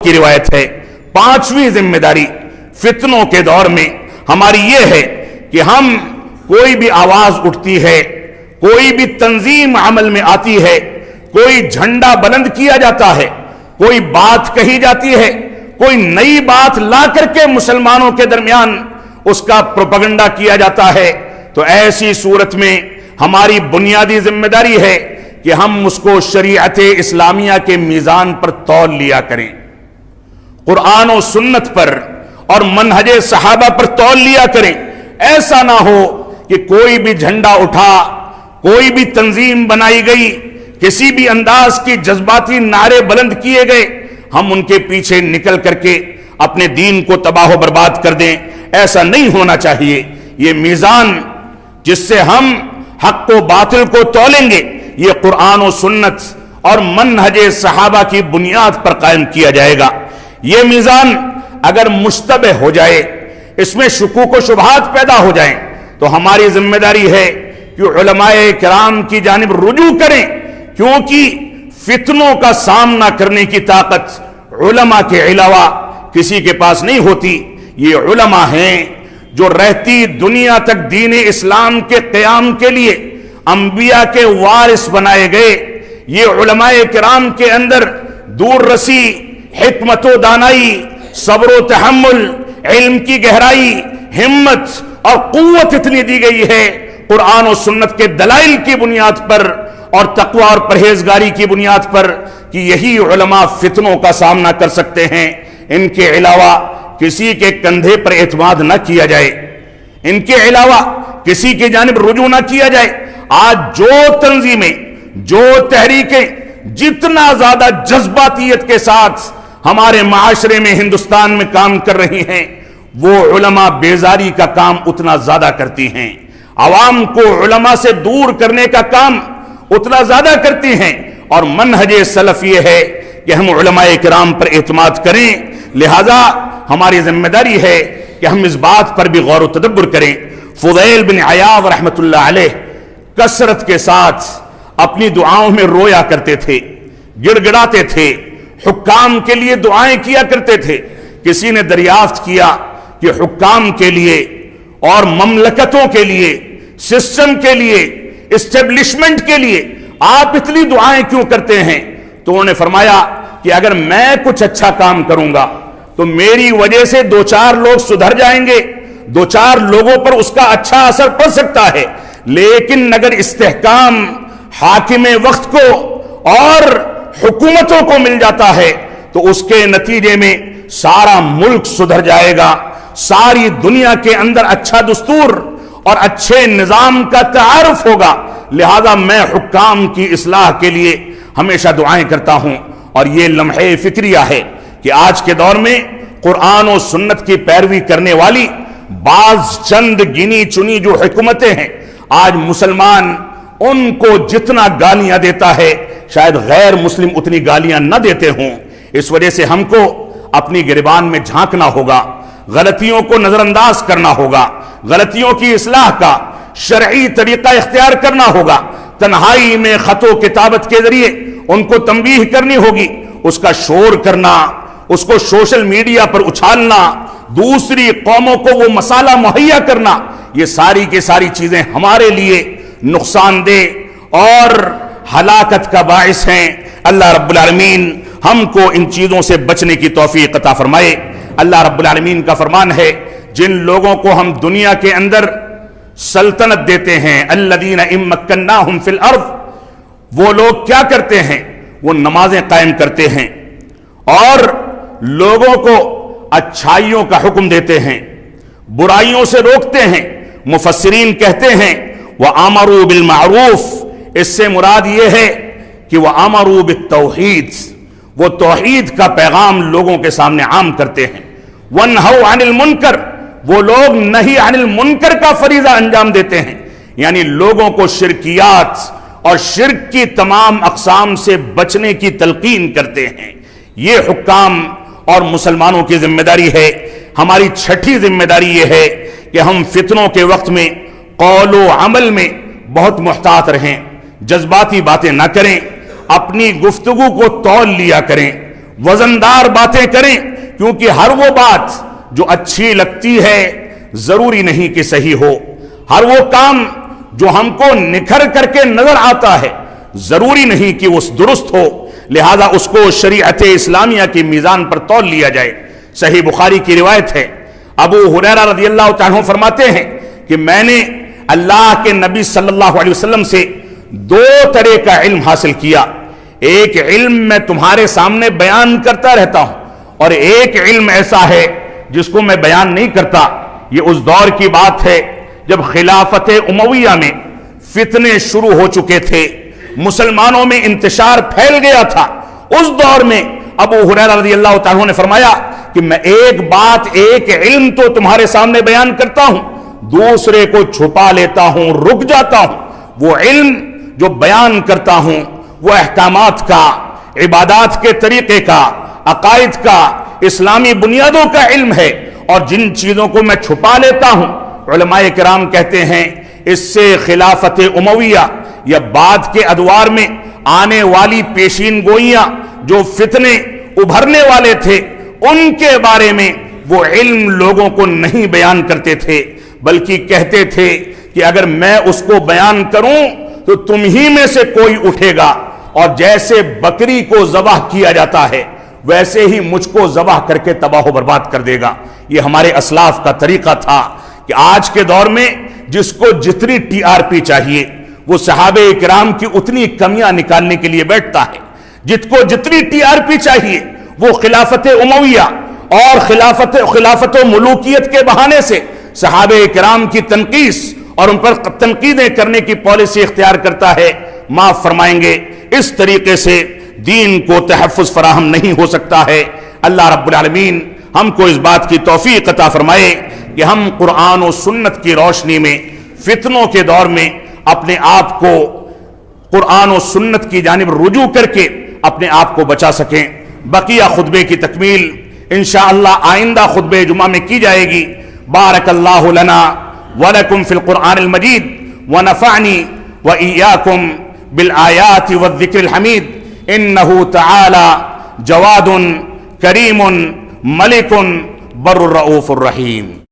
की रिवायत है, पांचवी जिम्मेदारी फितनों के दौर में हमारी ये है कि हम कोई भी आवाज उठती है, कोई भी तंजीम अमल में आती है, कोई झंडा बुलंद किया जाता है, कोई बात कही जाती है, कोई नई बात ला करके मुसलमानों के दरमियान उसका प्रोपेगेंडा किया जाता है, तो ऐसी सूरत में हमारी बुनियादी जिम्मेदारी है कि हम उसको शरीयत इस्लामिया के मीजान पर तौल लिया करें, कुरान और सुन्नत पर और मनहजे सहाबा पर तौल लिया करें। ऐसा ना हो कि कोई भी झंडा उठा, कोई भी तंजीम बनाई गई, किसी भी अंदाज की जज्बाती नारे बुलंद किए गए, हम उनके पीछे निकल करके अपने दीन को तबाह बर्बाद कर दें। ऐसा नहीं होना चाहिए। ये मीजान जिससे हम हक को बातिल को तौलेंगे, ये कुरान और सुन्नत और मनहजे सहाबा की बुनियाद पर कायम किया जाएगा। ये मीजान अगर मुश्तबह हो जाए, इसमें शुकूक व शुबहात पैदा हो जाएं, तो हमारी जिम्मेदारी है कि उलमाए किराम की जानिब रुजू करें, क्योंकि फितनों का सामना करने की ताकत उलमा के अलावा किसी के पास नहीं होती। ये उलमा हैं जो रहती दुनिया तक दीन इस्लाम के क़याम के लिए अंबिया के वारिस बनाए गए। ये उलमाए किराम के अंदर दूर रसी, हिकमत व दानाई, सब्र व तहम्मुल, इल्म की गहराई, हिम्मत और कुव्वत इतनी दी गई है कुरान और सुन्नत के दलाइल की बुनियाद पर और तकवा और परहेजगारी की बुनियाद पर, कि यही उलमा फितनों का सामना कर सकते हैं। इनके अलावा किसी के कंधे पर एतमाद न किया जाए, इनके अलावा किसी की जानिब रुजू न किया जाए। आज जो तंजीमें, जो तहरीकें जितना ज्यादा जज्बातियत के साथ हमारे माशरे में हिंदुस्तान में काम कर रही हैं, वो उलमा बेजारी का काम उतना ज्यादा करती हैं, आवाम को उलमा से दूर करने का काम उतना ज्यादा करती हैं। और मनहजे सलफ ये है कि हम उलमाए किराम पर एतमाद करें। लिहाजा हमारी जिम्मेदारी है कि हम इस बात पर भी गौर व तदब्बुर करें। फुदैल बिन अयाद रहमतुल्लाह अलैह कसरत के साथ अपनी दुआओं में रोया करते थे, गिड़गिड़ाते थे, हुक्काम के लिए दुआएं किया करते थे। किसी ने दरियाफ्त किया कि हुक्काम के लिए और ममलकतों के लिए, सिस्टम के लिए, एस्टेब्लिशमेंट के लिए आप इतनी दुआएं क्यों करते हैं? तो उन्होंने फरमाया कि अगर मैं कुछ अच्छा काम करूंगा तो मेरी वजह से दो चार लोग सुधर जाएंगे, दो चार लोगों पर उसका अच्छा असर पड़ सकता है, लेकिन अगर इस्तेहकाम हाकिमे वक्त को और हुकूमतों को मिल जाता है तो उसके नतीजे में सारा मुल्क सुधर जाएगा, सारी दुनिया के अंदर अच्छा दस्तूर और अच्छे निजाम का तारुफ होगा। लिहाजा मैं हुक्काम की इस्लाह के लिए हमेशा दुआएं करता हूं। और ये लम्हे फिक्रिया है कि आज के दौर में कुरान और सुन्नत की पैरवी करने वाली बाज चंद गिनी चुनी जो हुकूमतें हैं, आज मुसलमान उनको जितना गालियां देता है शायद गैर मुस्लिम उतनी गालियां न देते हों। इस वजह से हमको अपनी गिरबान में झांकना होगा, गलतियों को नजरअंदाज करना होगा, गलतियों की इस्लाह का शरई तरीका इख्तियार करना होगा, तन्हाई में खतो किताबत के जरिए उनको तंबीह करनी होगी, उसका शोर करना, उसको सोशल मीडिया पर उछालना, दूसरी कौमों को वो मसाला मुहैया करना, ये सारी की सारी चीजें हमारे लिए नुकसानदेह और हलाकत का बाइस हैं। अल्लाह रब्बुल आलमीन हमको इन चीजों से बचने की तौफीक अता फरमाए। अल्लाह रब्बुल आलमीन का फरमान है, जिन लोगों को हम दुनिया के अंदर सल्तनत देते हैं, अल्लदीना इम्मक्कन्नाहुम फिल अर्द, वो लोग क्या करते हैं? वो नमाजें कायम करते हैं और लोगों को अच्छाइयों का हुक्म देते हैं, बुराइयों से रोकते हैं। मुफस्सिरीन कहते हैं वह अमरू बिल मारूफ, इससे मुराद ये है कि वह अमरू बित तौहीद, वो तौहीद का पैगाम लोगों के सामने आम करते हैं। वन्हौ अनिल मुनकर, वो लोग नहीं अनिल मुनकर का फरीजा अंजाम देते हैं, यानी लोगों को शिरकियात और शिर्क की तमाम अक़साम से बचने की तलकीन करते हैं। ये हुक्काम और मुसलमानों की जिम्मेदारी है। हमारी छठी जिम्मेदारी यह है कि हम फितनों के वक्त में कौलो अमल में बहुत मुहतात रहें, जज्बाती बातें ना करें, अपनी गुफ्तगू को तौल लिया करें, وزندار باتیں کریں، کیونکہ ہر وہ بات جو اچھی لگتی ہے ضروری نہیں کہ صحیح ہو، ہر وہ کام جو ہم کو نکھر کر کے نظر آتا ہے ضروری نہیں کہ وہ درست ہو، لہذا اس کو شریعت اسلامیہ کی میزان پر تول لیا جائے۔ صحیح بخاری کی روایت ہے، ابو ہریرہ رضی اللہ تعالیٰ عنہ فرماتے ہیں کہ میں نے اللہ کے نبی صلی اللہ علیہ وسلم سے دو طرح کا علم حاصل کیا، ایک علم میں تمہارے سامنے بیان کرتا رہتا ہوں، اور ایک علم ایسا ہے جس کو میں بیان نہیں کرتا۔ یہ اس دور کی بات ہے جب خلافت امویہ میں فتنے شروع ہو چکے تھے، مسلمانوں میں انتشار پھیل گیا تھا۔ اس دور میں ابو ہریرہ رضی اللہ تعالیٰ نے فرمایا کہ میں ایک بات، ایک علم تو تمہارے سامنے بیان کرتا ہوں، دوسرے کو چھپا لیتا ہوں، رک جاتا ہوں۔ وہ علم جو بیان کرتا ہوں وہ احکامات کا، عبادات کے طریقے کا، عقائد کا، اسلامی بنیادوں کا علم ہے، اور جن چیزوں کو میں چھپا لیتا ہوں، علماء کرام کہتے ہیں اس سے خلافت امویہ یا بعد کے ادوار میں آنے والی پیشین گوئیاں جو فتنے ابھرنے والے تھے ان کے بارے میں وہ علم لوگوں کو نہیں بیان کرتے تھے، بلکہ کہتے تھے کہ اگر میں اس کو بیان کروں تو تم ہی میں سے کوئی اٹھے گا، اور جیسے بکری کو ذبح کیا جاتا ہے ویسے ہی مجھ کو ذبح کر کے تباہ و برباد کر دے گا۔ یہ ہمارے اسلاف کا طریقہ تھا کہ آج کے دور میں جس کو جتنی ٹی آر پی چاہیے وہ صحابہ کرام کی اتنی کمیاں نکالنے کے لیے بیٹھتا ہے، جس کو جتنی ٹی آر پی چاہیے وہ خلافت امویہ اور خلافت و ملوکیت کے بہانے سے صحابہ کرام کی تنقیص اور ان پر تنقیدیں کرنے کی پالیسی اختیار کرتا ہے۔ معاف فرمائیں گے، اس طریقے سے دین کو تحفظ فراہم نہیں ہو سکتا ہے۔ اللہ رب العالمین ہم کو اس بات کی توفیق عطا فرمائے کہ ہم قرآن و سنت کی روشنی میں فتنوں کے دور میں اپنے آپ کو قرآن و سنت کی جانب رجوع کر کے اپنے آپ کو بچا سکیں۔ بقیہ خطبے کی تکمیل انشاءاللہ آئندہ خطبے جمعہ میں کی جائے گی۔ بارک اللہ لنا ولکم فی القرآن المجید ونفعنی وإیاکم بالآیات والذکر الحمید انہ تعالی جواد کریم ملک بر الرؤوف الرحیم۔